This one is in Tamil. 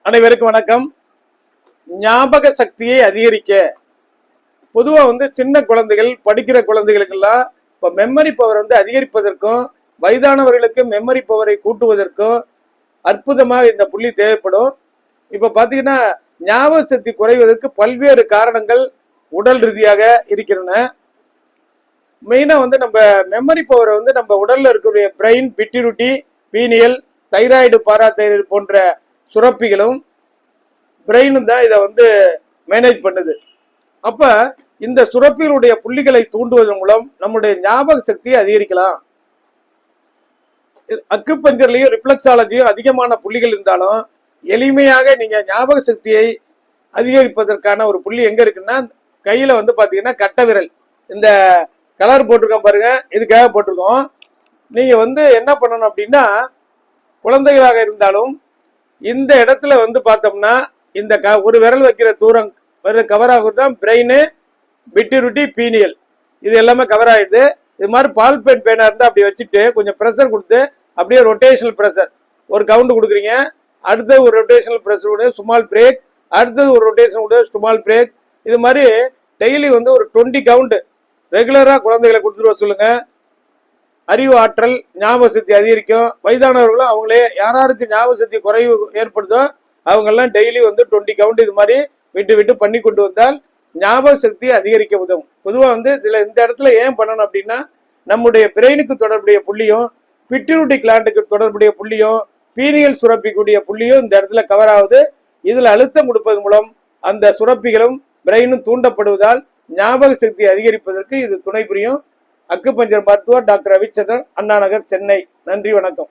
அனைவருக்கும் வணக்கம். ஞாபக சக்தியை அதிகரிக்க பொதுவாக சின்ன குழந்தைகள் படிக்கிற குழந்தைகளுக்கெல்லாம் இப்போ மெமரி பவர் அதிகரிப்பதற்கும் வயதானவர்களுக்கு மெமரி பவரை கூட்டுவதற்கும் அற்புதமாக இந்த புள்ளி தேவைப்படும். இப்போ பார்த்தீங்கன்னா ஞாபக சக்தி குறைவதற்கு பல்வேறு காரணங்கள் உடல் ரீதியாக இருக்கின்றன. மெயினாக நம்ம மெமரி பவரை நம்ம உடல்ல இருக்கக்கூடிய brain, pituitary, pineal, thyroid, parathyroid போன்ற சுரப்பிகளும் பிரெயினும் தான் இதை மேனேஜ் பண்ணுது. அப்ப இந்த சுரப்பிகளுடைய புள்ளிகளை தூண்டுவதன் மூலம் நம்முடைய ஞாபக சக்தியை அதிகரிக்கலாம். அக்குபஞ்சர்லயும் ரிஃப்ளெக்ஸாலஜியும் அதிகமான புள்ளிகள் இருந்தாலும் எளிமையாக நீங்க ஞாபக சக்தியை அதிகரிப்பதற்கான ஒரு புள்ளி எங்க இருக்குன்னா கையில பாத்தீங்கன்னா கட்டை விரல், இந்த கலர் போட்டிருக்கோம் பாருங்க, இதுக்காக போட்டிருக்கோம். நீங்க என்ன பண்ணணும் அப்படின்னா குழந்தைகளாக இருந்தாலும் இந்த இடத்துல பார்த்தோம்னா இந்த ஒரு விரல் வைக்கிற தூரம் கவர் ஆகுது தான் பிரெயின், பிட்யூட்டரி, பீனியல், இது எல்லாமே கவர் ஆயிடுது. இது மாதிரி பால் பென் பேனா இருந்தா அப்படி வச்சுட்டு கொஞ்சம் ப்ரெஷர் கொடுத்து அப்படியே ரொட்டேஷனல் ப்ரெஷர் ஒரு கவுண்ட் கொடுக்குறீங்க. அடுத்து ஒரு ரொட்டேஷனல் ப்ரெஷர் கூட ஸ்மால் பிரேக், அடுத்தது ஒரு ரொட்டேஷன் கூட ஸ்மால் பிரேக். இது மாதிரி டெய்லி ஒரு 20 கவுண்ட் ரெகுலரா குழந்தைகளை கொடுத்துட்டு சொல்லுங்க. அறிவு ஆற்றல், ஞாபக சக்தி அதிகரிக்கும். வயதானவர்களும் அவங்களே யாராருக்கு ஞாபக சக்தி குறைவு ஏற்படுதோ அவங்கெல்லாம் டெய்லி 20 கவுண்ட் இது மாதிரி விட்டு விட்டு பண்ணி கொண்டு வந்தால் ஞாபக சக்தியை அதிகரிக்க உதவும். பொதுவாக இதுல இந்த இடத்துல ஏன் பண்ணணும் அப்படின்னா நம்முடைய பிரெயினுக்கு தொடர்புடைய புள்ளியும், பிட்யூட்டரி கிளாண்டுக்கு தொடர்புடைய புள்ளியும், பீனியல் சுரப்பிக்கூடிய புள்ளியும் இந்த இடத்துல கவர் ஆகுது. இதுல அழுத்தம் கொடுப்பதன் மூலம் அந்த சுரப்பிகளும் பிரெயினும் தூண்டப்படுவதால் ஞாபக சக்தி அதிகரிப்பதற்கு இது துணை புரியும். அக்குபஞ்சர் மருத்துவர் டாக்டர் ரவிச்சந்திரன், அண்ணா நகர், சென்னை. நன்றி, வணக்கம்.